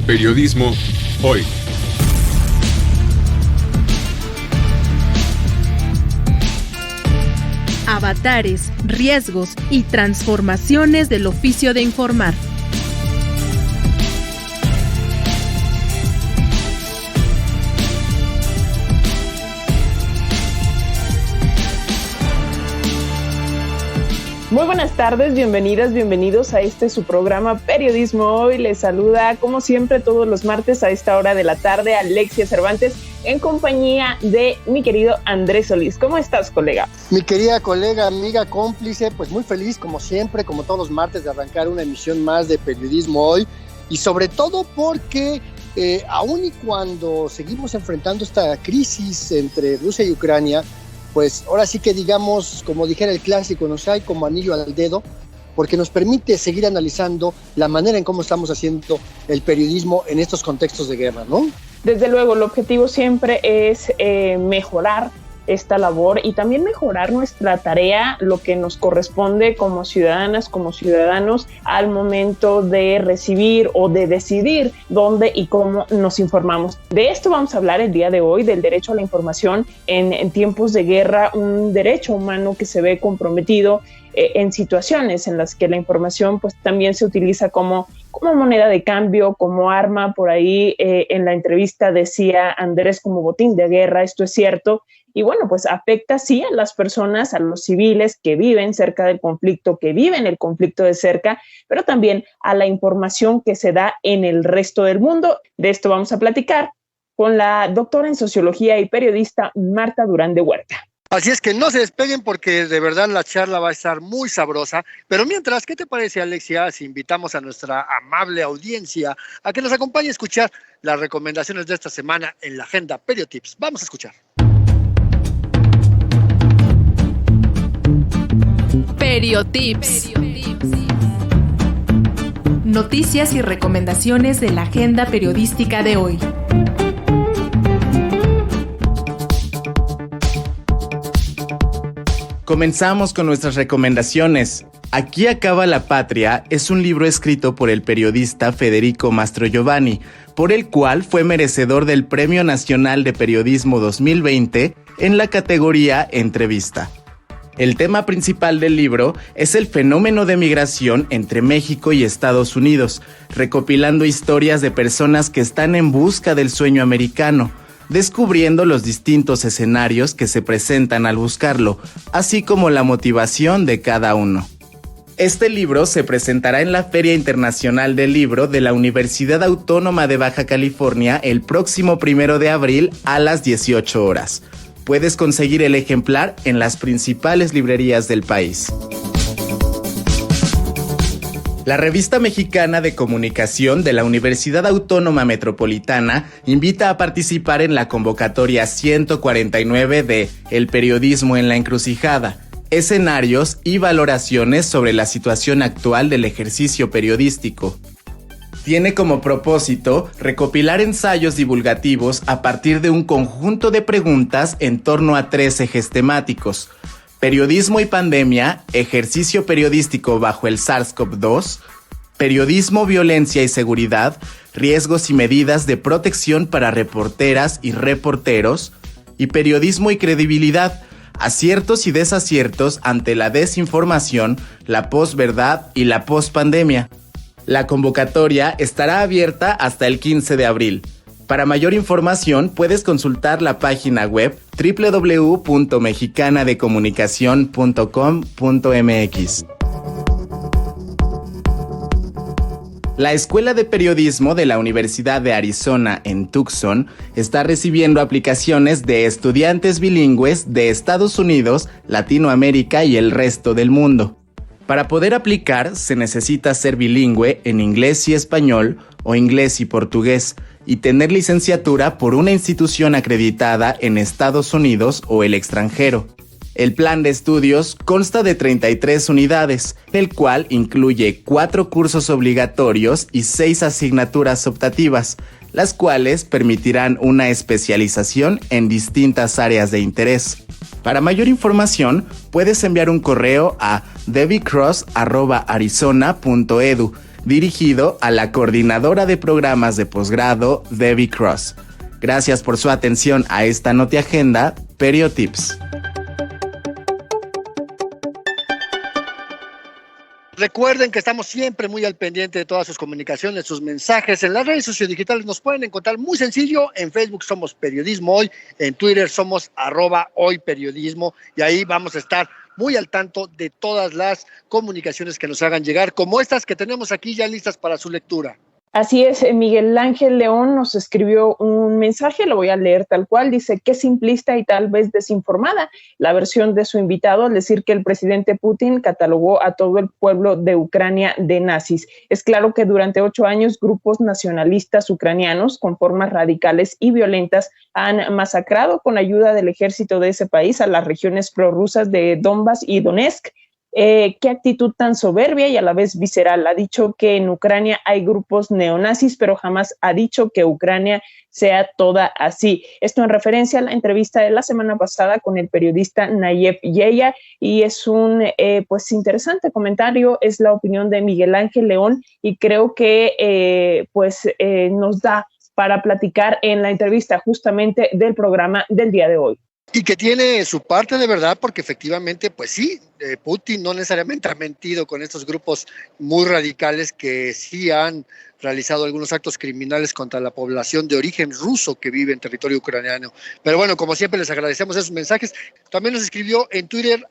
Periodismo hoy. Avatares, riesgos y transformaciones del oficio de informar. Muy buenas tardes, bienvenidas, bienvenidos a su programa Periodismo Hoy. Les saluda, como siempre, todos los martes a esta hora de la tarde, Alexia Cervantes, en compañía de mi querido Andrés Solís. ¿Cómo estás, colega? Mi querida colega, amiga, cómplice, pues muy feliz, como siempre, como todos los martes, de arrancar una emisión más de Periodismo Hoy. Y sobre todo porque, aun y cuando seguimos enfrentando esta crisis entre Rusia y Ucrania, pues ahora sí que digamos, como dijera el clásico, nos cae como anillo al dedo, porque nos permite seguir analizando la manera en cómo estamos haciendo el periodismo en estos contextos de guerra, ¿no? Desde luego, el objetivo siempre es mejorar esta labor y también mejorar nuestra tarea, lo que nos corresponde como ciudadanas, como ciudadanos, al momento de recibir o de decidir dónde y cómo nos informamos. De esto vamos a hablar el día de hoy, del derecho a la información en tiempos de guerra, un derecho humano que se ve comprometido en situaciones en las que la información pues también se utiliza como moneda de cambio, como arma. Por ahí en la entrevista decía Andrés, como botín de guerra. Esto es cierto. Y bueno, pues afecta sí a las personas, a los civiles que viven cerca del conflicto, que viven el conflicto de cerca, pero también a la información que se da en el resto del mundo. De esto vamos a platicar con la doctora en sociología y periodista Marta Durán de Huerta. Así es que no se despeguen porque de verdad la charla va a estar muy sabrosa. Pero mientras, ¿qué te parece, Alexia, si invitamos a nuestra amable audiencia a que nos acompañe a escuchar las recomendaciones de esta semana en la agenda Periotips? Vamos a escuchar. Periotips. Noticias y recomendaciones de la agenda periodística de hoy. Comenzamos con nuestras recomendaciones. Aquí acaba la patria es un libro escrito por el periodista Federico Mastrogiovanni, por el cual fue merecedor del Premio Nacional de Periodismo 2020 en la categoría Entrevista. El tema principal del libro es el fenómeno de migración entre México y Estados Unidos, recopilando historias de personas que están en busca del sueño americano, descubriendo los distintos escenarios que se presentan al buscarlo, así como la motivación de cada uno. Este libro se presentará en la Feria Internacional del Libro de la Universidad Autónoma de Baja California el próximo 1 de abril a las 18 horas. Puedes conseguir el ejemplar en las principales librerías del país. La Revista Mexicana de Comunicación de la Universidad Autónoma Metropolitana invita a participar en la convocatoria 149 de El periodismo en la encrucijada, escenarios y valoraciones sobre la situación actual del ejercicio periodístico. Tiene como propósito recopilar ensayos divulgativos a partir de un conjunto de preguntas en torno a 3 ejes temáticos: periodismo y pandemia, ejercicio periodístico bajo el SARS-CoV-2, periodismo, violencia y seguridad, riesgos y medidas de protección para reporteras y reporteros, y periodismo y credibilidad, aciertos y desaciertos ante la desinformación, la posverdad y la pospandemia. La convocatoria estará abierta hasta el 15 de abril. Para mayor información puedes consultar la página web www.mexicanadecomunicacion.com.mx. La Escuela de Periodismo de la Universidad de Arizona en Tucson está recibiendo aplicaciones de estudiantes bilingües de Estados Unidos, Latinoamérica y el resto del mundo. Para poder aplicar se necesita ser bilingüe en inglés y español o inglés y portugués y tener licenciatura por una institución acreditada en Estados Unidos o el extranjero. El plan de estudios consta de 33 unidades, el cual incluye 4 cursos obligatorios y 6 asignaturas optativas, las cuales permitirán una especialización en distintas áreas de interés. Para mayor información, puedes enviar un correo a debbicross@arizona.edu, dirigido a la coordinadora de programas de posgrado, Debbie Cross. Gracias por su atención a esta NotiAgenda, Periotips. Recuerden que estamos siempre muy al pendiente de todas sus comunicaciones, sus mensajes. En las redes sociodigitales nos pueden encontrar muy sencillo. En Facebook somos Periodismo Hoy, en Twitter somos @hoyperiodismo y ahí vamos a estar muy al tanto de todas las comunicaciones que nos hagan llegar, como estas que tenemos aquí ya listas para su lectura. Así es, Miguel Ángel León nos escribió un mensaje, lo voy a leer tal cual, dice: qué simplista y tal vez desinformada la versión de su invitado al decir que el presidente Putin catalogó a todo el pueblo de Ucrania de nazis. Es claro que durante 8 años grupos nacionalistas ucranianos con formas radicales y violentas han masacrado con ayuda del ejército de ese país a las regiones prorrusas de Donbass y Donetsk. Qué actitud tan soberbia y a la vez visceral. Ha dicho que en Ucrania hay grupos neonazis, pero jamás ha dicho que Ucrania sea toda así. Esto en referencia a la entrevista de la semana pasada con el periodista Nayef Yeya, y es un pues interesante comentario, es la opinión de Miguel Ángel León y creo que nos da para platicar en la entrevista justamente del programa del día de hoy. Y que tiene su parte de verdad, porque efectivamente, pues sí, Putin no necesariamente ha mentido con estos grupos muy radicales que sí han realizado algunos actos criminales contra la población de origen ruso que vive en territorio ucraniano. Pero bueno, como siempre les agradecemos esos mensajes. También nos escribió en Twitter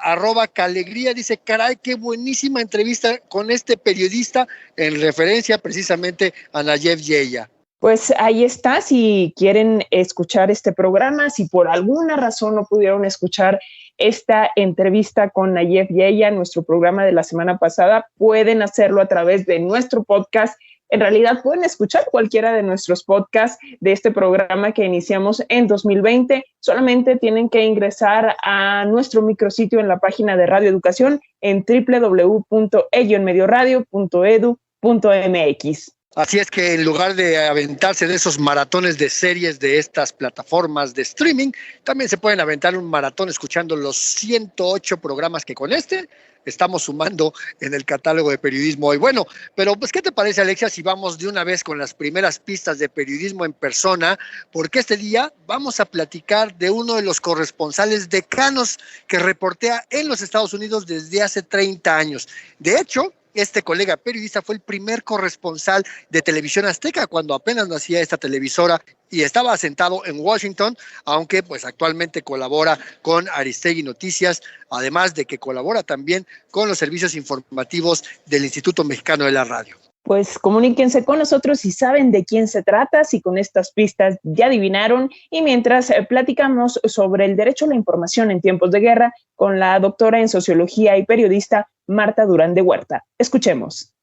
@Calegría, dice: caray, qué buenísima entrevista con este periodista, en referencia precisamente a Nayef Yeya. Pues ahí está, si quieren escuchar este programa, si por alguna razón no pudieron escuchar esta entrevista con Nayef Yeya, nuestro programa de la semana pasada, pueden hacerlo a través de nuestro podcast. En realidad pueden escuchar cualquiera de nuestros podcasts de este programa que iniciamos en 2020. Solamente tienen que ingresar a nuestro micrositio en la página de Radio Educación en www.elloenmedioradio.edu.mx. Así es que en lugar de aventarse de esos maratones de series de estas plataformas de streaming, también se pueden aventar un maratón escuchando los 108 programas que con este estamos sumando en el catálogo de Periodismo Hoy. Bueno, pero pues ¿qué te parece, Alexia, si vamos de una vez con las primeras pistas de periodismo en persona? Porque este día vamos a platicar de uno de los corresponsales decanos que reportea en los Estados Unidos desde hace 30 años. De hecho, este colega periodista fue el primer corresponsal de Televisión Azteca cuando apenas nacía esta televisora y estaba asentado en Washington, aunque pues actualmente colabora con Aristegui Noticias, además de que colabora también con los servicios informativos del Instituto Mexicano de la Radio. Pues comuníquense con nosotros si saben de quién se trata, si con estas pistas ya adivinaron, y mientras platicamos sobre el derecho a la información en tiempos de guerra con la doctora en Sociología y periodista Marta Durán de Huerta. Escuchemos.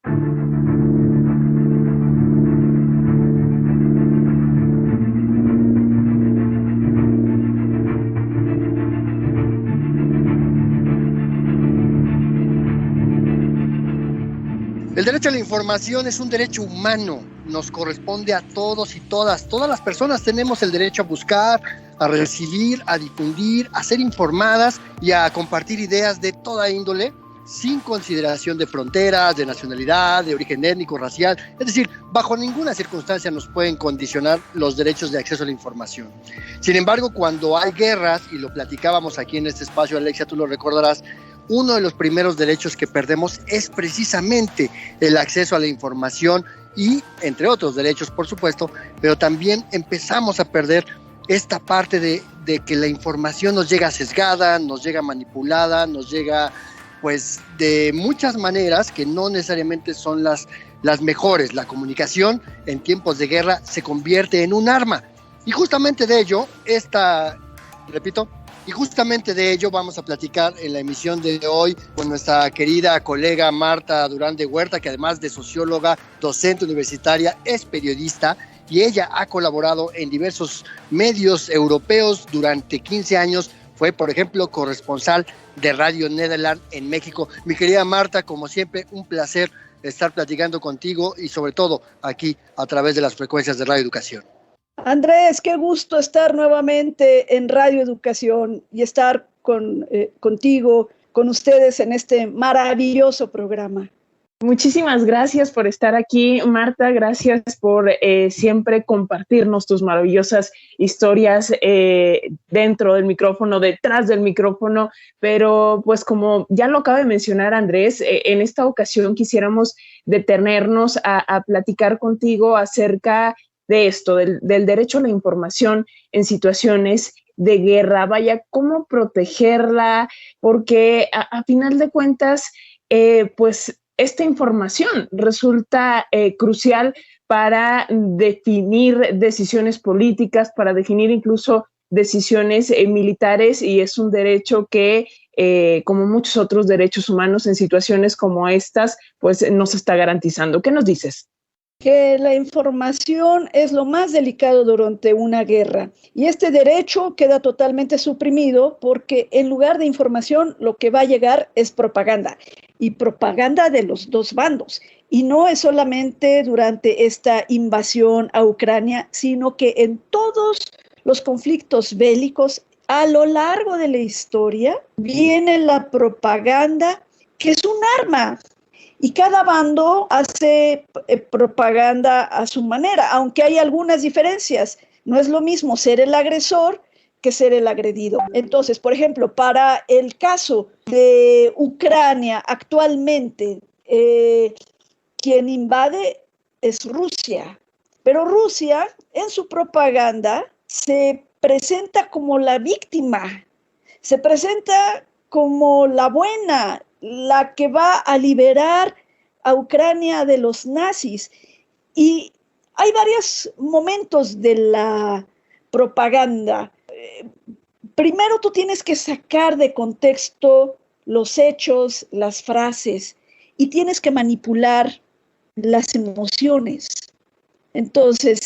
El derecho a la información es un derecho humano, nos corresponde a todos y todas. Todas las personas tenemos el derecho a buscar, a recibir, a difundir, a ser informadas y a compartir ideas de toda índole, sin consideración de fronteras, de nacionalidad, de origen étnico, racial. Es decir, bajo ninguna circunstancia nos pueden condicionar los derechos de acceso a la información. Sin embargo, cuando hay guerras, y lo platicábamos aquí en este espacio, Alexia, tú lo recordarás, uno de los primeros derechos que perdemos es precisamente el acceso a la información y, entre otros derechos, por supuesto, pero también empezamos a perder esta parte de que la información nos llega sesgada, nos llega manipulada, nos llega pues de muchas maneras que no necesariamente son las mejores. La comunicación en tiempos de guerra se convierte en un arma y justamente de ello vamos a platicar en la emisión de hoy con nuestra querida colega Marta Durán de Huerta, que además de socióloga, docente universitaria, es periodista y ella ha colaborado en diversos medios europeos durante 15 años. Fue, por ejemplo, corresponsal de Radio Nederland en México. Mi querida Marta, como siempre, un placer estar platicando contigo y sobre todo aquí a través de las frecuencias de Radio Educación. Andrés, qué gusto estar nuevamente en Radio Educación y estar contigo, con ustedes en este maravilloso programa. Muchísimas gracias por estar aquí, Marta. Gracias por siempre compartirnos tus maravillosas historias dentro del micrófono, detrás del micrófono. Pero pues como ya lo acaba de mencionar Andrés, en esta ocasión quisiéramos detenernos a platicar contigo acerca de esto, del derecho a la información en situaciones de guerra. Vaya, cómo protegerla, porque a final de cuentas, pues esta información resulta crucial para definir decisiones políticas, para definir incluso decisiones militares, y es un derecho que, como muchos otros derechos humanos en situaciones como estas, pues nos está garantizando. ¿Qué nos dices? Que la información es lo más delicado durante una guerra y este derecho queda totalmente suprimido porque en lugar de información lo que va a llegar es propaganda y propaganda de los dos bandos. Y no es solamente durante esta invasión a Ucrania, sino que en todos los conflictos bélicos a lo largo de la historia viene la propaganda, que es un arma. Y cada bando hace propaganda a su manera, aunque hay algunas diferencias. No es lo mismo ser el agresor que ser el agredido. Entonces, por ejemplo, para el caso de Ucrania actualmente, quien invade es Rusia. Pero Rusia, en su propaganda, se presenta como la víctima, se presenta como la buena, la que va a liberar a Ucrania de los nazis. Y hay varios momentos de la propaganda. Primero tú tienes que sacar de contexto los hechos, las frases, y tienes que manipular las emociones. Entonces,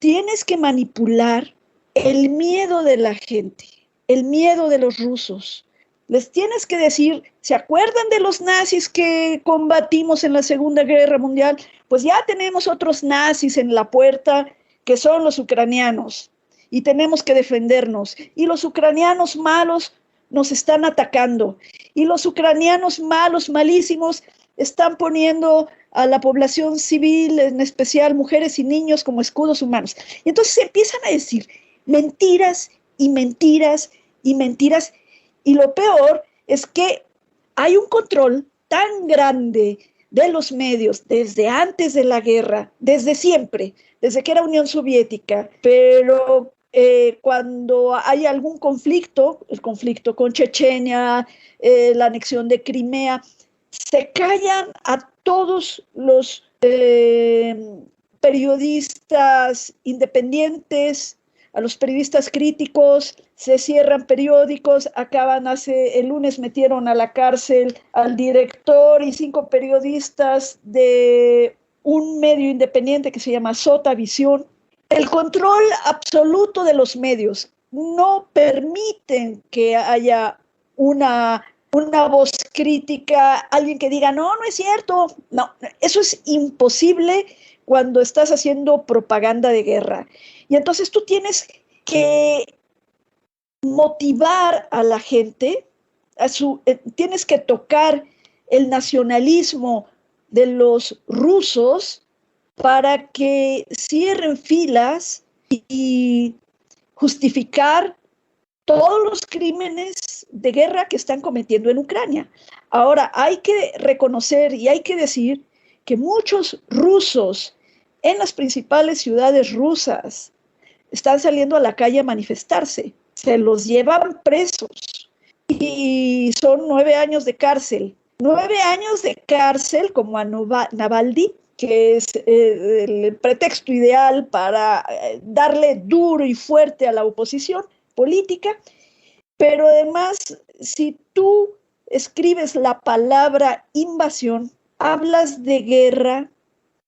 tienes que manipular el miedo de la gente, el miedo de los rusos. Les tienes que decir, ¿se acuerdan de los nazis que combatimos en la Segunda Guerra Mundial? Pues ya tenemos otros nazis en la puerta que son los ucranianos y tenemos que defendernos. Y los ucranianos malos nos están atacando. Y los ucranianos malos, malísimos, están poniendo a la población civil, en especial mujeres y niños, como escudos humanos. Y entonces se empiezan a decir mentiras y mentiras y mentiras. Y lo peor es que hay un control tan grande de los medios desde antes de la guerra, desde siempre, desde que era Unión Soviética, pero cuando hay algún conflicto, el conflicto con Chechenia, la anexión de Crimea, se callan a todos los periodistas independientes, a los periodistas críticos, se cierran periódicos, el lunes metieron a la cárcel al director y 5 periodistas de un medio independiente que se llama Sota Visión. El control absoluto de los medios no permiten que haya una voz crítica, alguien que diga, no es cierto. No, eso es imposible cuando estás haciendo propaganda de guerra. Y entonces tú tienes que motivar a la gente, tienes que tocar el nacionalismo de los rusos para que cierren filas y justificar todos los crímenes de guerra que están cometiendo en Ucrania. Ahora, hay que reconocer y hay que decir que muchos rusos en las principales ciudades rusas están saliendo a la calle a manifestarse. Se los llevan presos y son 9 años de cárcel. 9 años de cárcel como a Navalny, que es el pretexto ideal para darle duro y fuerte a la oposición política. Pero además, si tú escribes la palabra invasión, hablas de guerra,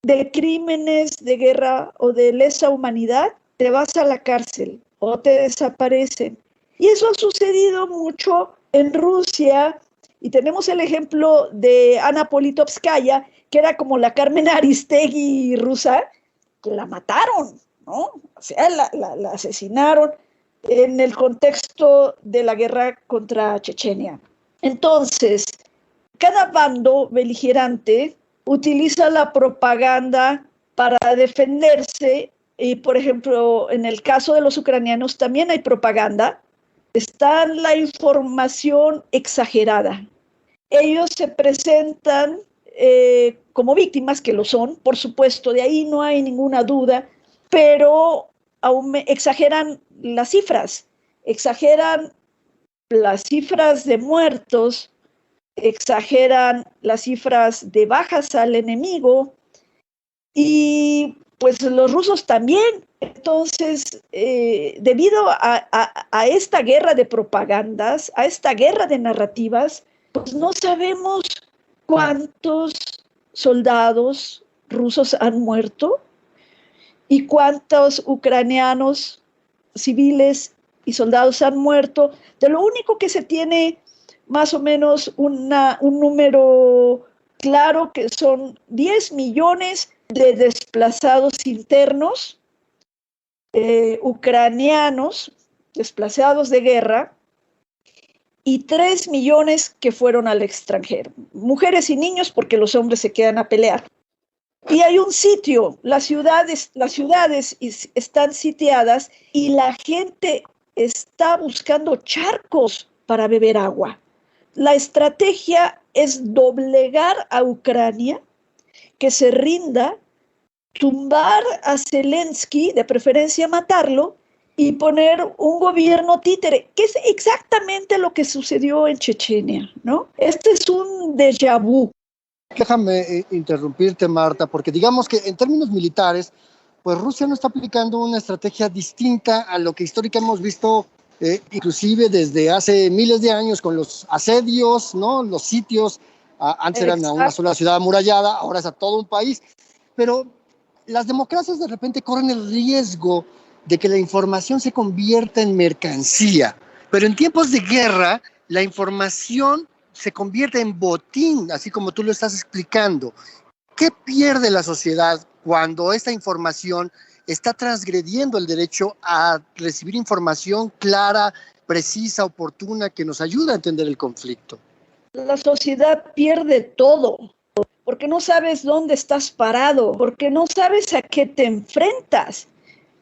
de crímenes de guerra o de lesa humanidad, te vas a la cárcel o te desaparecen. Y eso ha sucedido mucho en Rusia, y tenemos el ejemplo de Ana Politkovskaya, que era como la Carmen Aristegui rusa, que la mataron, ¿no? O sea, la asesinaron en el contexto de la guerra contra Chechenia. Entonces, cada bando beligerante utiliza la propaganda para defenderse. Y, por ejemplo, en el caso de los ucranianos también hay propaganda. Está la información exagerada. Ellos se presentan como víctimas, que lo son, por supuesto, de ahí no hay ninguna duda, pero exageran las cifras de muertos, exageran las cifras de bajas al enemigo, y pues los rusos también. Entonces, debido a esta guerra de propagandas, a esta guerra de narrativas, pues no sabemos cuántos soldados rusos han muerto y cuántos ucranianos civiles y soldados han muerto. De lo único que se tiene más o menos un número claro, que son 10 millones de desplazados internos ucranianos, desplazados de guerra, y 3 millones que fueron al extranjero, mujeres y niños, porque los hombres se quedan a pelear. Y hay un sitio, las ciudades están sitiadas y la gente está buscando charcos para beber agua. La estrategia es doblegar a Ucrania, que se rinda, tumbar a Zelensky, de preferencia matarlo, y poner un gobierno títere, que es exactamente lo que sucedió en Chechenia, ¿no? Este es un déjà vu. Déjame interrumpirte, Marta, porque digamos que en términos militares, pues Rusia no está aplicando una estrategia distinta a lo que históricamente hemos visto, inclusive desde hace miles de años, con los asedios, ¿no? Los sitios, antes eran a una sola ciudad amurallada, ahora es a todo un país, pero las democracias de repente corren el riesgo de que la información se convierta en mercancía, pero en tiempos de guerra la información se convierte en botín, así como tú lo estás explicando. ¿Qué pierde la sociedad cuando esta información está transgrediendo el derecho a recibir información clara, precisa, oportuna, que nos ayuda a entender el conflicto? La sociedad pierde todo, porque no sabes dónde estás parado, porque no sabes a qué te enfrentas.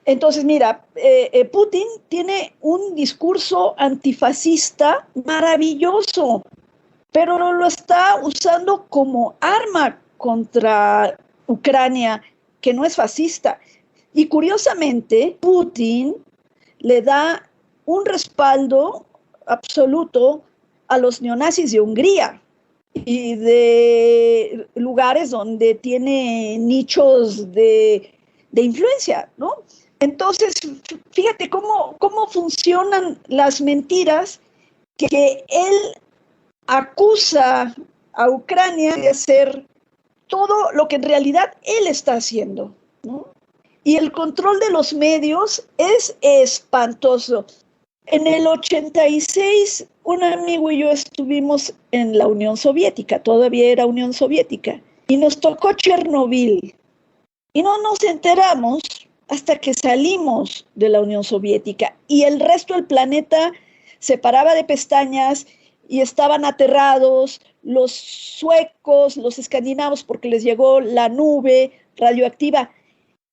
Entonces, mira, Putin tiene un discurso antifascista maravilloso, pero lo está usando como arma contra Ucrania, que no es fascista. Y curiosamente, Putin le da un respaldo absoluto a los neonazis de Hungría y de lugares donde tiene nichos de influencia, ¿no? Entonces, fíjate cómo funcionan las mentiras, que él acusa a Ucrania de hacer todo lo que en realidad él está haciendo, ¿no? Y el control de los medios es espantoso. En el 86, un amigo y yo estuvimos en la Unión Soviética, todavía era Unión Soviética, y nos tocó Chernobyl. Y no nos enteramos hasta que salimos de la Unión Soviética y el resto del planeta se paraba de pestañas y estaban aterrados, los suecos, los escandinavos, porque les llegó la nube radioactiva.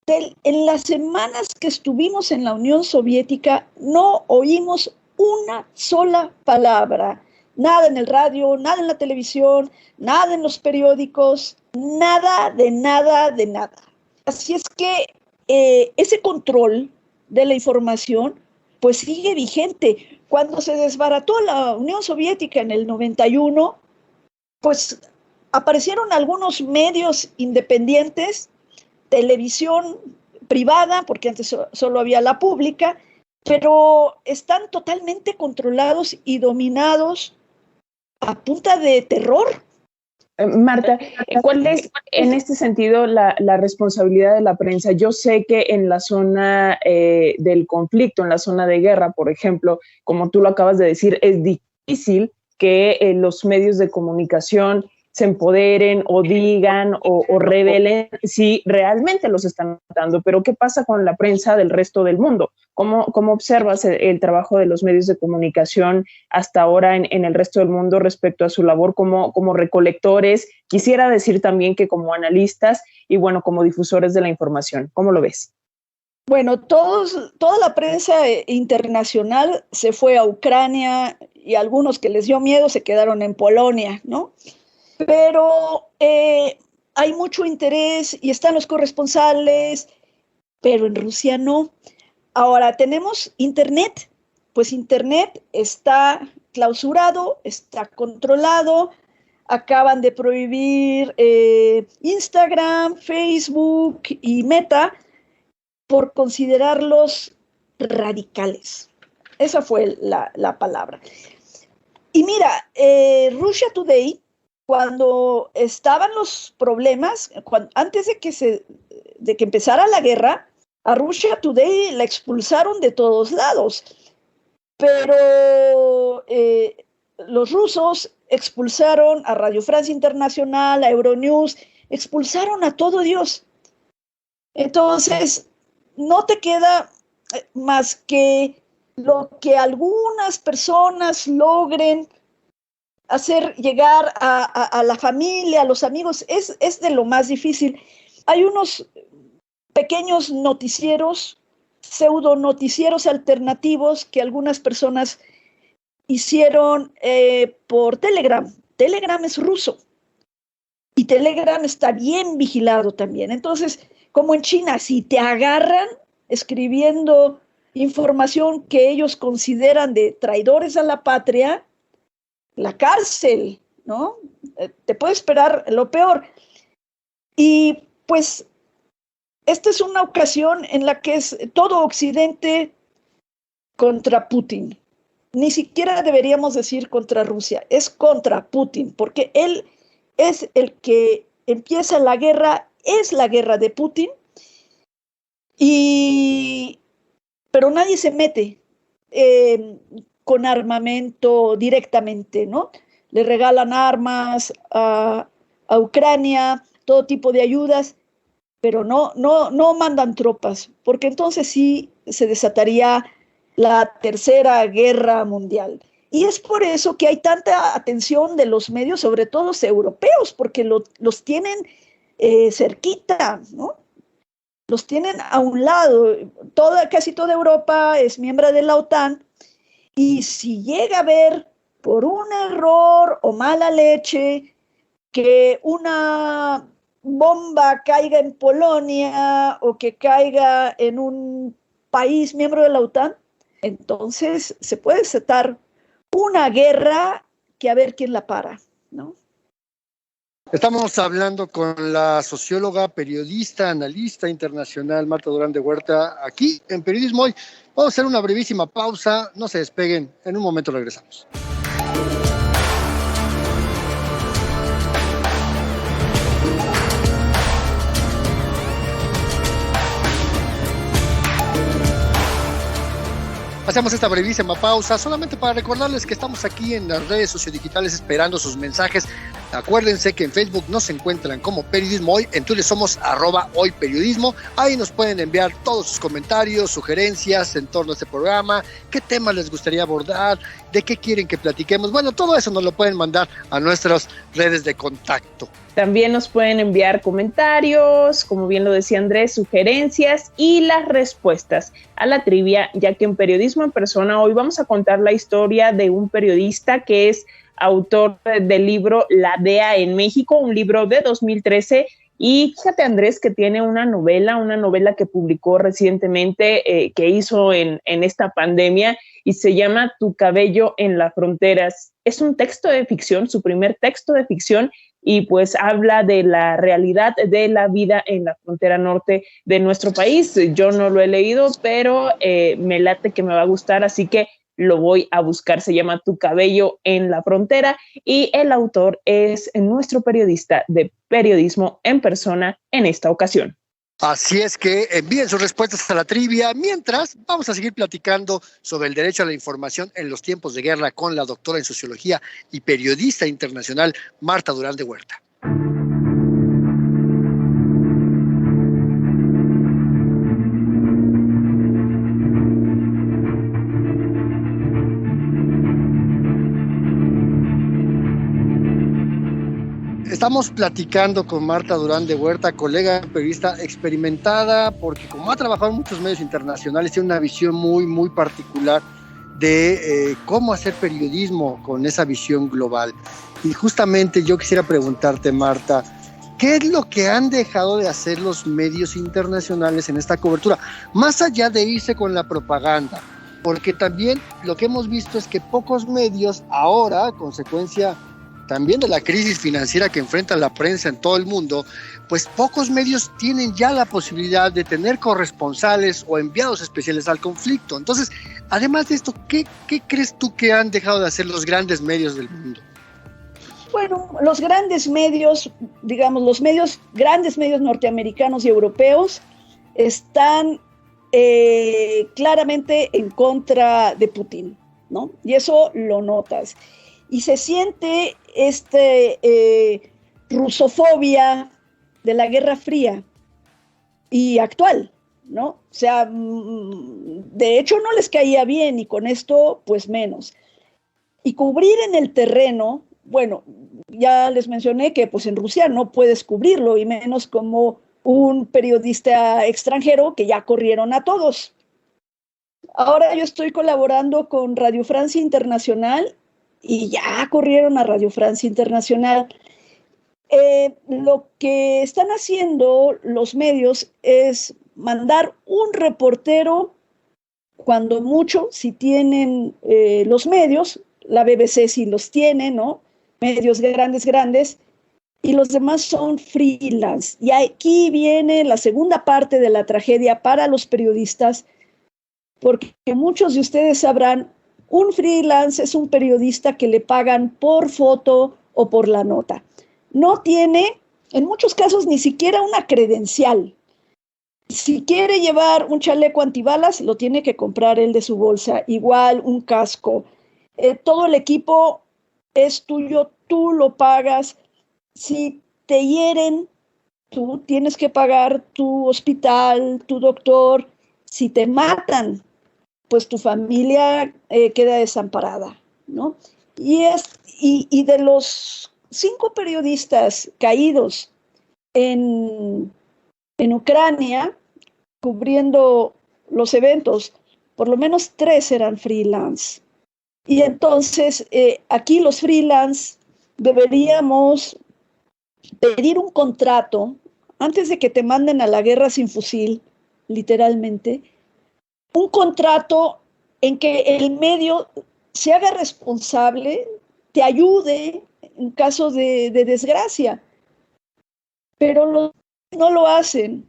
En las semanas que estuvimos en la Unión Soviética no oímos una sola palabra, nada en el radio, nada en la televisión, nada en los periódicos, nada de nada de nada. Así es que ese control de la información pues sigue vigente. Cuando se desbarató la Unión Soviética en el 91, pues aparecieron algunos medios independientes, televisión privada, porque antes solo había la pública, pero están totalmente controlados y dominados a punta de terror. Marta, ¿cuál es en este sentido la responsabilidad de la prensa? Yo sé que en la zona del conflicto, en la zona de guerra, por ejemplo, como tú lo acabas de decir, es difícil que los medios de comunicación se empoderen o digan o revelen si realmente los están matando. Pero ¿qué pasa con la prensa del resto del mundo? ¿Cómo observas el trabajo de los medios de comunicación hasta ahora en el resto del mundo respecto a su labor como recolectores? Quisiera decir también que como analistas y bueno, como difusores de la información. ¿Cómo lo ves? Bueno, toda la prensa internacional se fue a Ucrania y algunos que les dio miedo se quedaron en Polonia, ¿no? Pero hay mucho interés y están los corresponsales, pero en Rusia no. Ahora tenemos Internet, pues Internet está clausurado, está controlado, acaban de prohibir Instagram, Facebook y Meta por considerarlos radicales. Esa fue la palabra. Y mira, Russia Today, cuando estaban los problemas, antes de que empezara la guerra, a Russia Today la expulsaron de todos lados. Pero los rusos expulsaron a Radio Francia Internacional, a Euronews, expulsaron a todo Dios. Entonces, no te queda más que lo que algunas personas logren hacer llegar a la familia, a los amigos, es de lo más difícil. Hay unos pequeños noticieros, pseudo noticieros alternativos que algunas personas hicieron por Telegram. Telegram es ruso y Telegram está bien vigilado también. Entonces, como en China, si te agarran escribiendo información que ellos consideran de traidores a la patria, la cárcel, ¿no? Te puede esperar lo peor. Y pues esta es una ocasión en la que es todo Occidente contra Putin. Ni siquiera deberíamos decir contra Rusia, es contra Putin, porque él es el que empieza la guerra, es la guerra de Putin, pero nadie se mete con armamento directamente, ¿no? Le regalan armas a Ucrania, todo tipo de ayudas, pero no mandan tropas, porque entonces sí se desataría la Tercera Guerra Mundial. Y es por eso que hay tanta atención de los medios, sobre todo los europeos, porque los tienen cerquita, ¿no? Los tienen a un lado. Casi toda Europa es miembro de la OTAN, y si llega a ver por un error o mala leche que una bomba caiga en Polonia o que caiga en un país miembro de la OTAN, entonces se puede desatar una guerra que a ver quién la para, ¿no? Estamos hablando con la socióloga, periodista, analista internacional Marta Durán de Huerta, aquí en Periodismo Hoy. Vamos a hacer una brevísima pausa, no se despeguen, en un momento regresamos. Hacemos esta brevísima pausa solamente para recordarles que estamos aquí en las redes sociodigitales esperando sus mensajes. Acuérdense que en Facebook nos encuentran como Periodismo Hoy, en Twitter somos @hoyperiodismo. Ahí nos pueden enviar todos sus comentarios, sugerencias en torno a este programa, qué temas les gustaría abordar, de qué quieren que platiquemos. Bueno, todo eso nos lo pueden mandar a nuestras redes de contacto. También nos pueden enviar comentarios, como bien lo decía Andrés, sugerencias y las respuestas a la trivia, ya que en Periodismo en Persona hoy vamos a contar la historia de un periodista que es autor del libro La DEA en México, un libro de 2013. Y fíjate, Andrés, que tiene una novela que publicó recientemente, que hizo en esta pandemia, y se llama Tu cabello en la frontera. Es un texto de ficción, su primer texto de ficción, y pues habla de la realidad de la vida en la frontera norte de nuestro país. Yo no lo he leído, pero me late que me va a gustar, así que lo voy a buscar. Se llama Tu cabello en la frontera y el autor es nuestro periodista de Periodismo en Persona en esta ocasión. Así es que envíen sus respuestas a la trivia. Mientras, vamos a seguir platicando sobre el derecho a la información en los tiempos de guerra con la doctora en sociología y periodista internacional Marta Durán de Huerta. Estamos platicando con Marta Durán de Huerta, colega periodista experimentada, porque como ha trabajado en muchos medios internacionales, tiene una visión muy particular de cómo hacer periodismo con esa visión global. Y justamente yo quisiera preguntarte, Marta, ¿qué es lo que han dejado de hacer los medios internacionales en esta cobertura? Más allá de irse con la propaganda, porque también lo que hemos visto es que pocos medios ahora, consecuencia también de la crisis financiera que enfrenta la prensa en todo el mundo, pues pocos medios tienen ya la posibilidad de tener corresponsales o enviados especiales al conflicto. Entonces, además de esto, ¿qué crees tú que han dejado de hacer los grandes medios del mundo? Bueno, los grandes medios, digamos, grandes medios norteamericanos y europeos están claramente en contra de Putin, ¿no? Y eso lo notas. Y se siente rusofobia de la Guerra Fría y actual, ¿no? O sea, de hecho no les caía bien y con esto, pues menos. Y cubrir en el terreno, bueno, ya les mencioné que pues en Rusia no puedes cubrirlo y menos como un periodista extranjero que ya corrieron a todos. Ahora yo estoy colaborando con Radio Francia Internacional y ya corrieron a Radio Francia Internacional. Lo que están haciendo los medios es mandar un reportero, cuando mucho, si tienen los medios, la BBC sí los tiene, ¿no? Medios grandes, y los demás son freelance. Y aquí viene la segunda parte de la tragedia para los periodistas, porque muchos de ustedes sabrán, un freelance es un periodista que le pagan por foto o por la nota. No tiene, en muchos casos, ni siquiera una credencial. Si quiere llevar un chaleco antibalas, lo tiene que comprar él de su bolsa. Igual un casco. Todo el equipo es tuyo, tú lo pagas. Si te hieren, tú tienes que pagar tu hospital, tu doctor. Si te matan, pues tu familia queda desamparada, ¿no? Y de los 5 periodistas caídos en Ucrania, cubriendo los eventos, por lo menos 3 eran freelance. Y entonces, aquí los freelance deberíamos pedir un contrato antes de que te manden a la guerra sin fusil, literalmente, un contrato en que el medio se haga responsable, te ayude en caso de desgracia. Pero no lo hacen.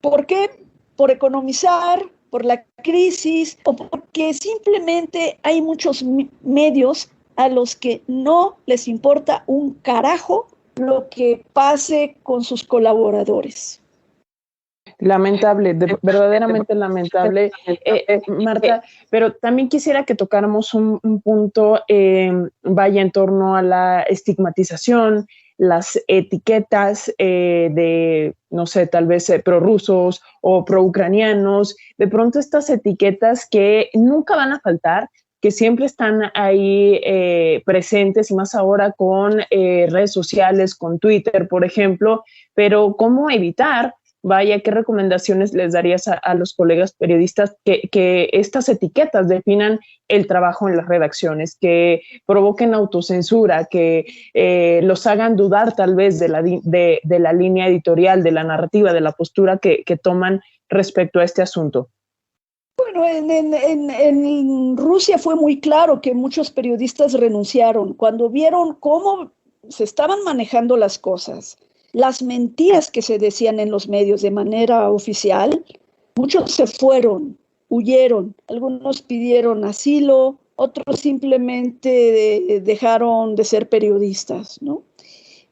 ¿Por qué? Por economizar, por la crisis, o porque simplemente hay muchos medios a los que no les importa un carajo lo que pase con sus colaboradores. Lamentable, verdaderamente lamentable, Marta, pero también quisiera que tocáramos un punto, vaya en torno a la estigmatización, las etiquetas de, no sé, tal vez prorrusos o proucranianos, de pronto estas etiquetas que nunca van a faltar, que siempre están ahí presentes, y más ahora con redes sociales, con Twitter, por ejemplo, pero ¿cómo evitar? Vaya, ¿qué recomendaciones les darías a los colegas periodistas que estas etiquetas definan el trabajo en las redacciones, que provoquen autocensura, que los hagan dudar tal vez de la línea editorial, de la narrativa, de la postura que toman respecto a este asunto? Bueno, en Rusia fue muy claro que muchos periodistas renunciaron cuando vieron cómo se estaban manejando las cosas. Las mentiras que se decían en los medios de manera oficial, muchos se fueron, huyeron, algunos pidieron asilo, otros simplemente dejaron de ser periodistas, ¿no?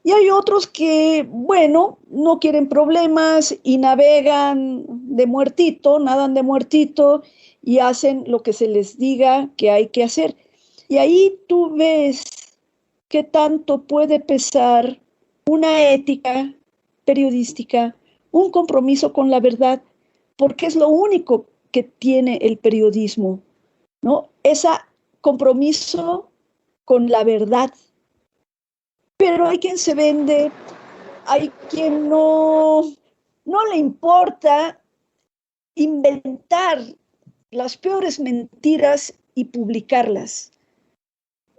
Y hay otros que, bueno, no quieren problemas y navegan de muertito, nadan de muertito y hacen lo que se les diga que hay que hacer. Y ahí tú ves qué tanto puede pesar una ética periodística, un compromiso con la verdad, porque es lo único que tiene el periodismo, ¿no? Ese compromiso con la verdad. Pero hay quien se vende, hay quien no le importa inventar las peores mentiras y publicarlas.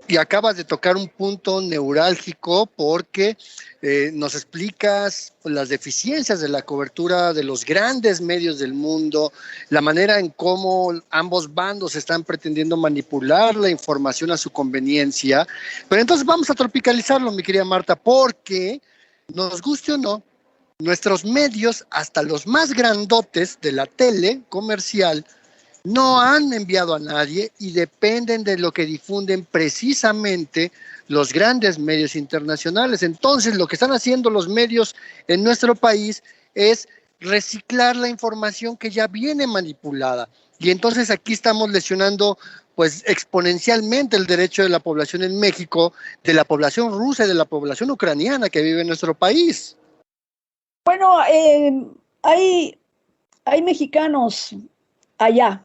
Y acabas de tocar un punto neurálgico porque nos explicas las deficiencias de la cobertura de los grandes medios del mundo, la manera en cómo ambos bandos están pretendiendo manipular la información a su conveniencia. Pero entonces vamos a tropicalizarlo, mi querida Marta, porque nos guste o no, nuestros medios, hasta los más grandotes de la tele comercial, no han enviado a nadie y dependen de lo que difunden precisamente los grandes medios internacionales. Entonces, lo que están haciendo los medios en nuestro país es reciclar la información que ya viene manipulada. Y entonces aquí estamos lesionando pues exponencialmente el derecho de la población en México, de la población rusa y de la población ucraniana que vive en nuestro país. Bueno, hay mexicanos allá,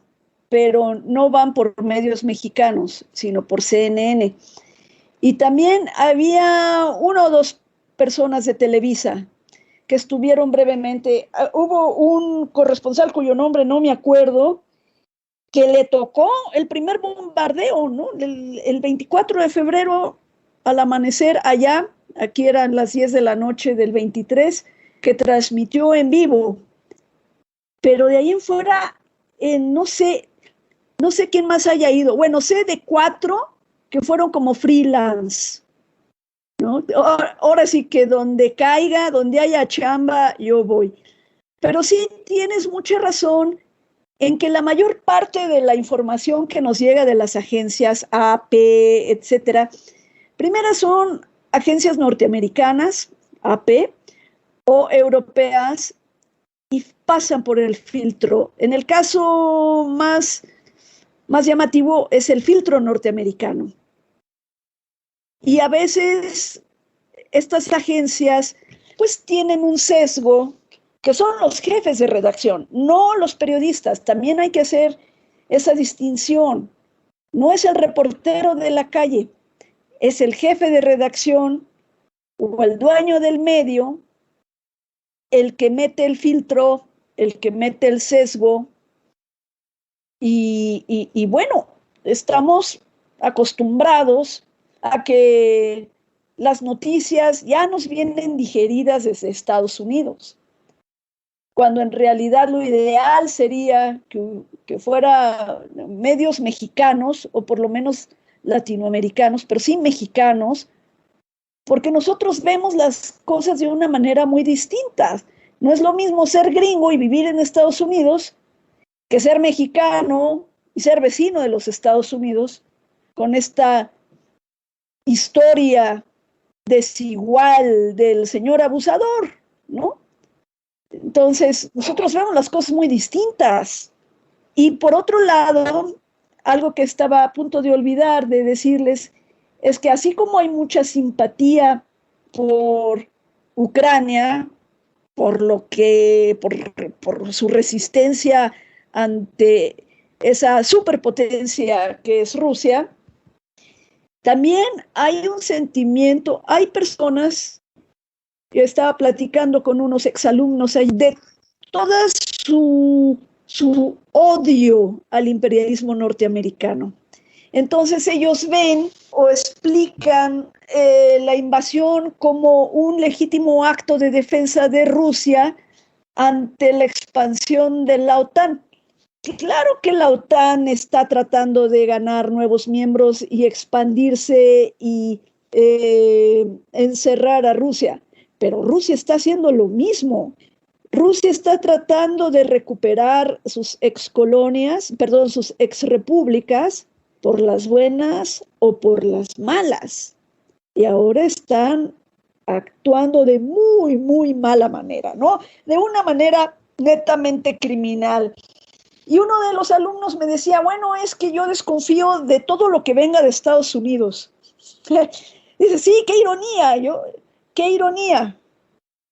pero no van por medios mexicanos, sino por CNN. Y también había 1 o 2 personas de Televisa que estuvieron brevemente. Hubo un corresponsal cuyo nombre no me acuerdo, que le tocó el primer bombardeo, ¿no? El 24 de febrero al amanecer allá, aquí eran las 10 de la noche del 23, que transmitió en vivo. Pero de ahí en fuera, no sé quién más haya ido. Bueno, sé de 4 que fueron como freelance, ¿no? Ahora sí que donde caiga, donde haya chamba, yo voy. Pero sí tienes mucha razón en que la mayor parte de la información que nos llega de las agencias AP, etcétera, primero son agencias norteamericanas, AP, o europeas, y pasan por el filtro. En el caso más llamativo es el filtro norteamericano. Y a veces estas agencias pues tienen un sesgo, que son los jefes de redacción, no los periodistas. También hay que hacer esa distinción. No es el reportero de la calle, es el jefe de redacción o el dueño del medio el que mete el filtro, el que mete el sesgo. Y bueno, estamos acostumbrados a que las noticias ya nos vienen digeridas desde Estados Unidos, cuando en realidad lo ideal sería que fuera medios mexicanos, o por lo menos latinoamericanos, pero sí mexicanos, porque nosotros vemos las cosas de una manera muy distinta. No es lo mismo ser gringo y vivir en Estados Unidos que ser mexicano y ser vecino de los Estados Unidos, con esta historia desigual del señor abusador, ¿no? Entonces, nosotros vemos las cosas muy distintas. Y por otro lado, algo que estaba a punto de olvidar de decirles, es que así como hay mucha simpatía por Ucrania, por su resistencia ante esa superpotencia que es Rusia, también hay un sentimiento, hay personas, yo estaba platicando con unos exalumnos de toda su odio al imperialismo norteamericano. Entonces ellos ven o explican la invasión como un legítimo acto de defensa de Rusia ante la expansión de la OTAN. Que claro que la OTAN está tratando de ganar nuevos miembros y expandirse y encerrar a Rusia, pero Rusia está haciendo lo mismo. Rusia está tratando de recuperar sus sus exrepúblicas, por las buenas o por las malas. Y ahora están actuando de muy, muy mala manera, ¿no? De una manera netamente criminal. Y uno de los alumnos me decía, bueno, es que yo desconfío de todo lo que venga de Estados Unidos. Dice, sí, qué ironía, qué ironía,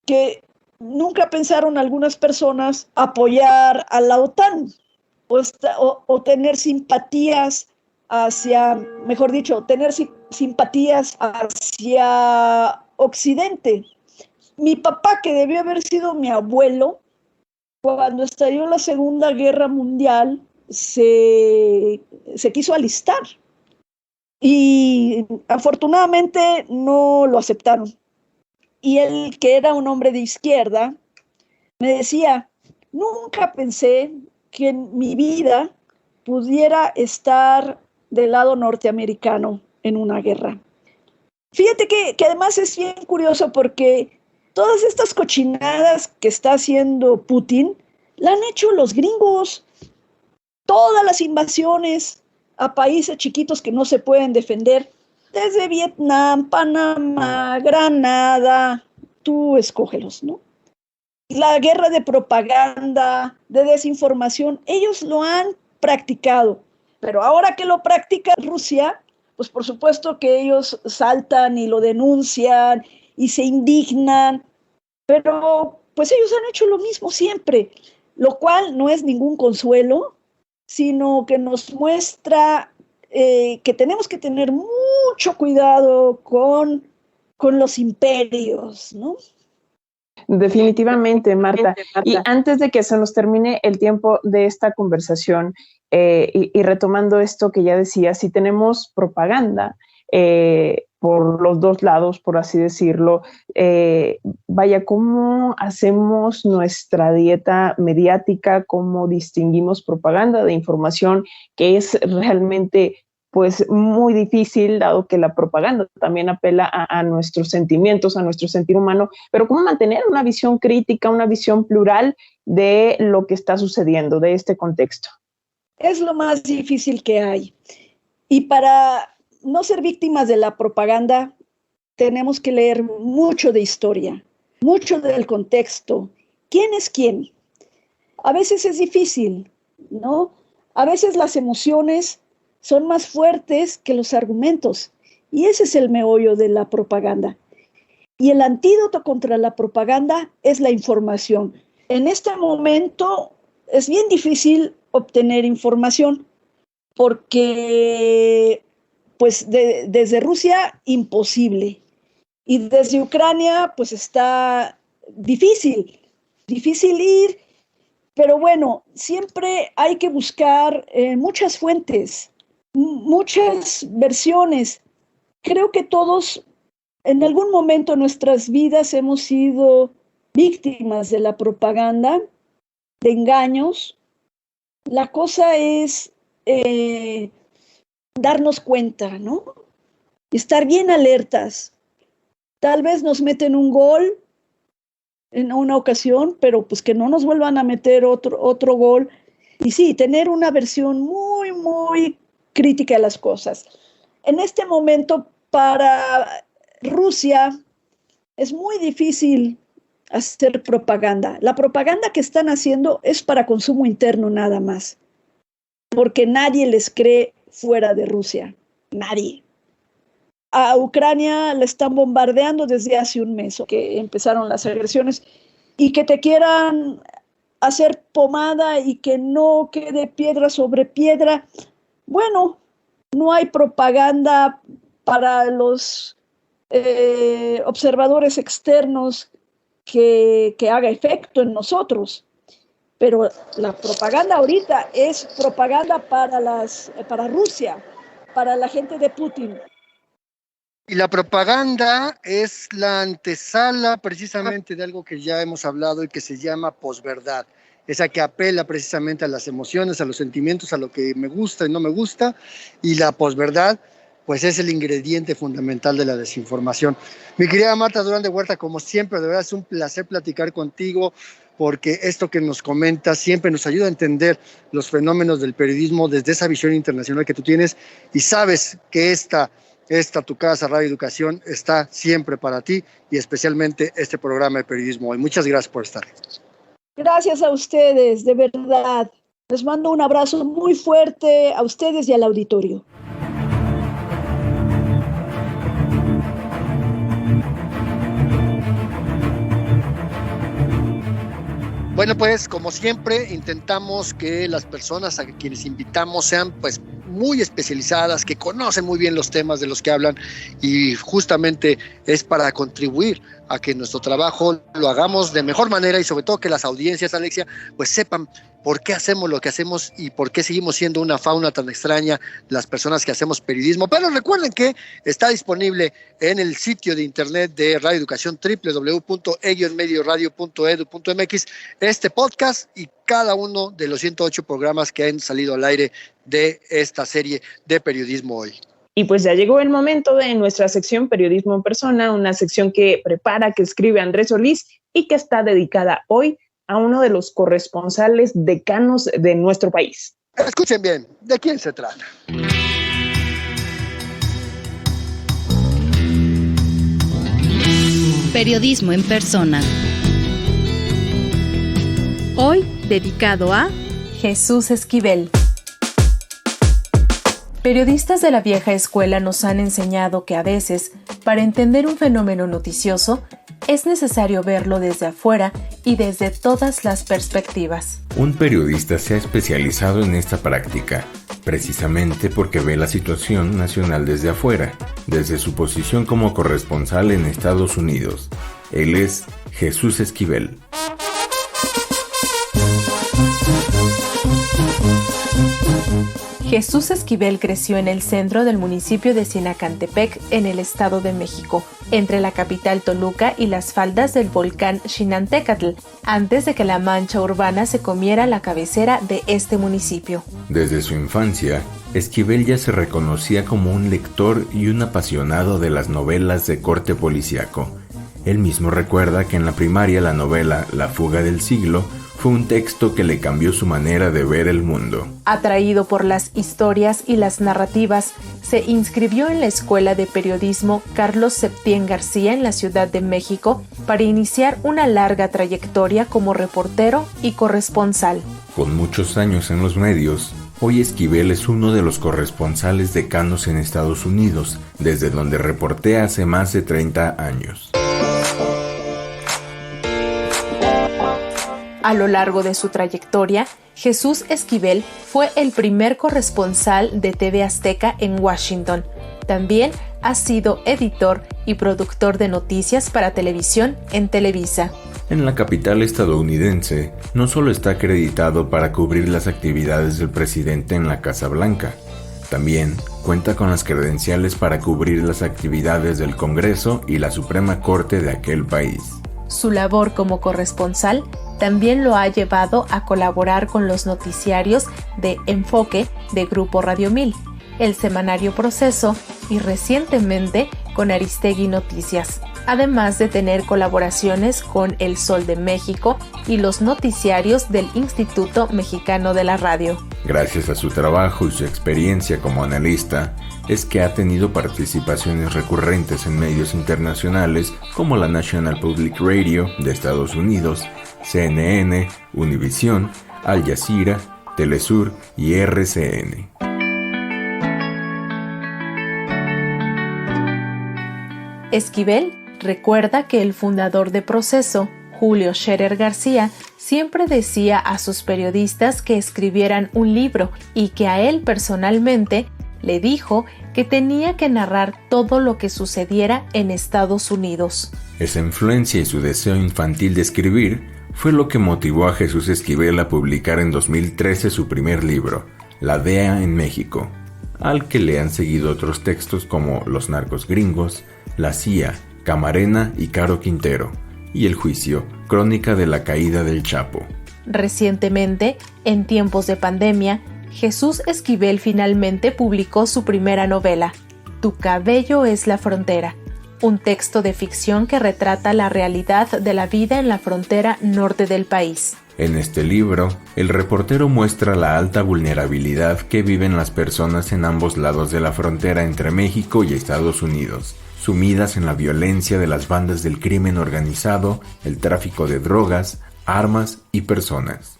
que nunca pensaron algunas personas apoyar a la OTAN o tener simpatías hacia, mejor dicho, tener simpatías hacia Occidente. Mi papá, que debió haber sido mi abuelo, cuando estalló la Segunda Guerra Mundial, se quiso alistar. Y afortunadamente no lo aceptaron. Y él, que era un hombre de izquierda, me decía, nunca pensé que en mi vida pudiera estar del lado norteamericano en una guerra. Fíjate que además es bien curioso porque todas estas cochinadas que está haciendo Putin, la han hecho los gringos. Todas las invasiones a países chiquitos que no se pueden defender, desde Vietnam, Panamá, Granada, tú escógelos, ¿no? La guerra de propaganda, de desinformación, ellos lo han practicado, pero ahora que lo practica Rusia, pues por supuesto que ellos saltan y lo denuncian y se indignan, pero pues ellos han hecho lo mismo siempre, lo cual no es ningún consuelo, sino que nos muestra que tenemos que tener mucho cuidado con los imperios, ¿no? Definitivamente, Marta. Y antes de que se nos termine el tiempo de esta conversación, y retomando esto que ya decía, si tenemos propaganda por los dos lados, por así decirlo, vaya, ¿cómo hacemos nuestra dieta mediática? ¿Cómo distinguimos propaganda de información que es realmente pues muy difícil, dado que la propaganda también apela a nuestros sentimientos, a nuestro sentir humano, pero cómo mantener una visión crítica, una visión plural de lo que está sucediendo, de este contexto? Es lo más difícil que hay. Y para no ser víctimas de la propaganda, tenemos que leer mucho de historia, mucho del contexto. ¿Quién es quién? A veces es difícil, ¿no? A veces las emociones son más fuertes que los argumentos. Y ese es el meollo de la propaganda. Y el antídoto contra la propaganda es la información. En este momento es bien difícil obtener información porque pues desde Rusia imposible y desde Ucrania pues está difícil ir, pero bueno, siempre hay que buscar muchas fuentes, muchas versiones. Creo que todos en algún momento de nuestras vidas hemos sido víctimas de la propaganda, de engaños. La cosa es darnos cuenta, ¿no? Estar bien alertas. Tal vez nos meten un gol en una ocasión, pero pues que no nos vuelvan a meter otro gol. Y sí, tener una versión muy, muy crítica de las cosas. En este momento, para Rusia, es muy difícil hacer propaganda. La propaganda que están haciendo es para consumo interno nada más, porque nadie les cree fuera de Rusia, nadie. A Ucrania la están bombardeando desde hace un mes, que empezaron las agresiones, y que te quieran hacer pomada y que no quede piedra sobre piedra. Bueno, no hay propaganda para los observadores externos que haga efecto en nosotros. Pero la propaganda ahorita es propaganda para Rusia, para la gente de Putin. Y la propaganda es la antesala precisamente de algo que ya hemos hablado y que se llama posverdad. Esa que apela precisamente a las emociones, a los sentimientos, a lo que me gusta y no me gusta. Y la posverdad, pues es el ingrediente fundamental de la desinformación. Mi querida Marta Durán de Huerta, como siempre, de verdad es un placer platicar contigo, porque esto que nos comentas siempre nos ayuda a entender los fenómenos del periodismo desde esa visión internacional que tú tienes, y sabes que esta esta tu casa, Radio Educación, está siempre para ti y especialmente este programa de Periodismo Hoy. Muchas gracias por estar. Gracias a ustedes, de verdad. Les mando un abrazo muy fuerte a ustedes y al auditorio. Bueno, pues como siempre intentamos que las personas a quienes invitamos sean pues muy especializadas, que conocen muy bien los temas de los que hablan, y justamente es para contribuir a que nuestro trabajo lo hagamos de mejor manera y sobre todo que las audiencias, Alexia, pues sepan por qué hacemos lo que hacemos y por qué seguimos siendo una fauna tan extraña las personas que hacemos periodismo. Pero recuerden que está disponible en el sitio de internet de Radio Educación, www.e-medioradio.edu.mx, este podcast y cada uno de los 108 programas que han salido al aire de esta serie de Periodismo Hoy. Y pues ya llegó el momento de nuestra sección Periodismo en Persona, una sección que prepara, que escribe Andrés Solís y que está dedicada hoy a uno de los corresponsales decanos de nuestro país. Escuchen bien, ¿de quién se trata? Periodismo en Persona. Hoy dedicado a Jesús Esquivel. Periodistas de la vieja escuela nos han enseñado que a veces, para entender un fenómeno noticioso, es necesario verlo desde afuera y desde todas las perspectivas. Un periodista se ha especializado en esta práctica, precisamente porque ve la situación nacional desde afuera, desde su posición como corresponsal en Estados Unidos. Él es Jesús Esquivel. Jesús Esquivel creció en el centro del municipio de Sinacantepec, en el Estado de México, entre la capital Toluca y las faldas del volcán Xinantécatl, antes de que la mancha urbana se comiera la cabecera de este municipio. Desde su infancia, Esquivel ya se reconocía como un lector y un apasionado de las novelas de corte policíaco. Él mismo recuerda que en la primaria la novela La fuga del siglo fue un texto que le cambió su manera de ver el mundo. Atraído por las historias y las narrativas, se inscribió en la Escuela de Periodismo Carlos Septién García en la Ciudad de México para iniciar una larga trayectoria como reportero y corresponsal. Con muchos años en los medios, hoy Esquivel es uno de los corresponsales decanos en Estados Unidos, desde donde reportea hace más de 30 años. A lo largo de su trayectoria, Jesús Esquivel fue el primer corresponsal de TV Azteca en Washington. También ha sido editor y productor de noticias para televisión en Televisa. En la capital estadounidense, no solo está acreditado para cubrir las actividades del presidente en la Casa Blanca, también cuenta con las credenciales para cubrir las actividades del Congreso y la Suprema Corte de aquel país. Su labor como corresponsal también lo ha llevado a colaborar con los noticiarios de Enfoque de Grupo Radio 1000, el semanario Proceso y recientemente con Aristegui Noticias, además de tener colaboraciones con El Sol de México y los noticiarios del Instituto Mexicano de la Radio. Gracias a su trabajo y su experiencia como analista, es que ha tenido participaciones recurrentes en medios internacionales como la National Public Radio de Estados Unidos, CNN, Univisión, Al Jazeera, Telesur y RCN. Esquivel recuerda que el fundador de Proceso, Julio Scherer García, siempre decía a sus periodistas que escribieran un libro y que a él personalmente le dijo que tenía que narrar todo lo que sucediera en Estados Unidos. Esa influencia y su deseo infantil de escribir fue lo que motivó a Jesús Esquivel a publicar en 2013 su primer libro, La DEA en México, al que le han seguido otros textos como Los narcos gringos, La CIA, Camarena y Caro Quintero, y El juicio, crónica de la caída del Chapo. Recientemente, en tiempos de pandemia, Jesús Esquivel finalmente publicó su primera novela, Tu cabello es la frontera, un texto de ficción que retrata la realidad de la vida en la frontera norte del país. En este libro, el reportero muestra la alta vulnerabilidad que viven las personas en ambos lados de la frontera entre México y Estados Unidos, sumidas en la violencia de las bandas del crimen organizado, el tráfico de drogas, armas y personas.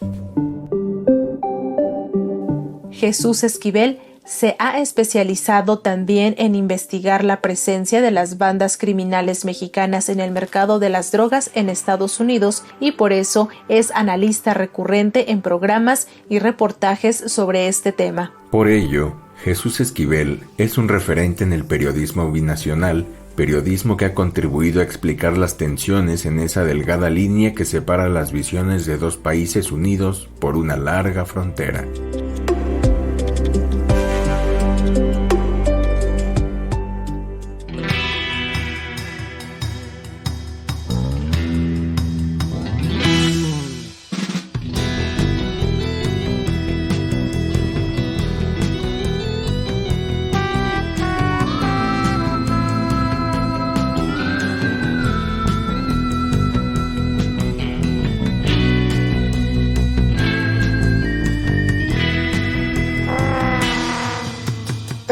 Jesús Esquivel se ha especializado también en investigar la presencia de las bandas criminales mexicanas en el mercado de las drogas en Estados Unidos y por eso es analista recurrente en programas y reportajes sobre este tema. Por ello, Jesús Esquivel es un referente en el periodismo binacional, periodismo que ha contribuido a explicar las tensiones en esa delgada línea que separa las visiones de dos países unidos por una larga frontera.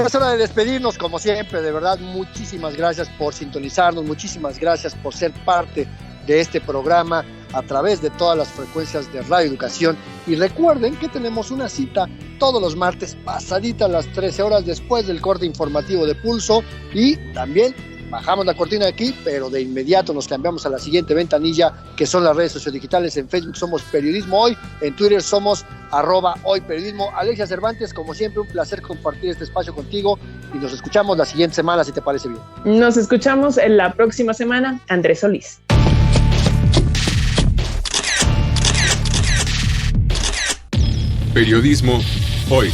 Es hora de despedirnos, como siempre, de verdad, muchísimas gracias por sintonizarnos, muchísimas gracias por ser parte de este programa a través de todas las frecuencias de Radio Educación. Y recuerden que tenemos una cita todos los martes, pasadita a las 13 horas después del corte informativo de Pulso, y también bajamos la cortina aquí, pero de inmediato nos cambiamos a la siguiente ventanilla, que son las redes sociodigitales. En Facebook somos Periodismo Hoy, en Twitter somos @hoyperiodismo. Alexia Cervantes, como siempre, un placer compartir este espacio contigo y nos escuchamos la siguiente semana, si te parece bien. Nos escuchamos en la próxima semana. Andrés Solís. Periodismo Hoy.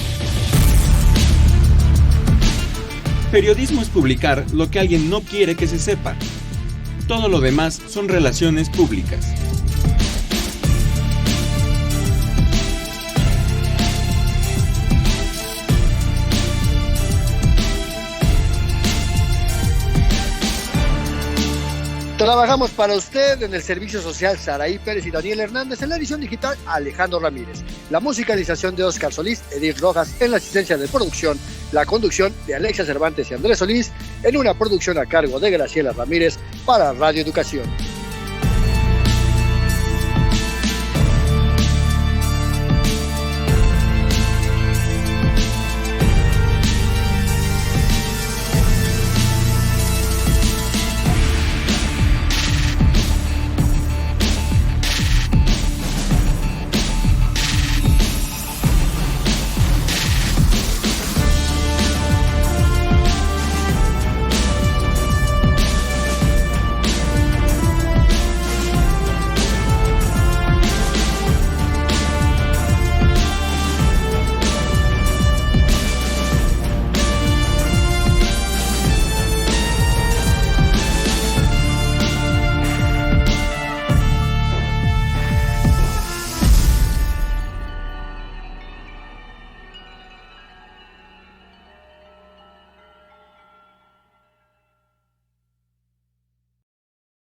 Periodismo es publicar lo que alguien no quiere que se sepa. Todo lo demás son relaciones públicas. Trabajamos para usted en el servicio social Saraí Pérez y Daniel Hernández, en la edición digital Alejandro Ramírez, la musicalización de Oscar Solís, Edith Rojas, en la asistencia de producción, la conducción de Alexia Cervantes y Andrés Solís, en una producción a cargo de Graciela Ramírez para Radio Educación.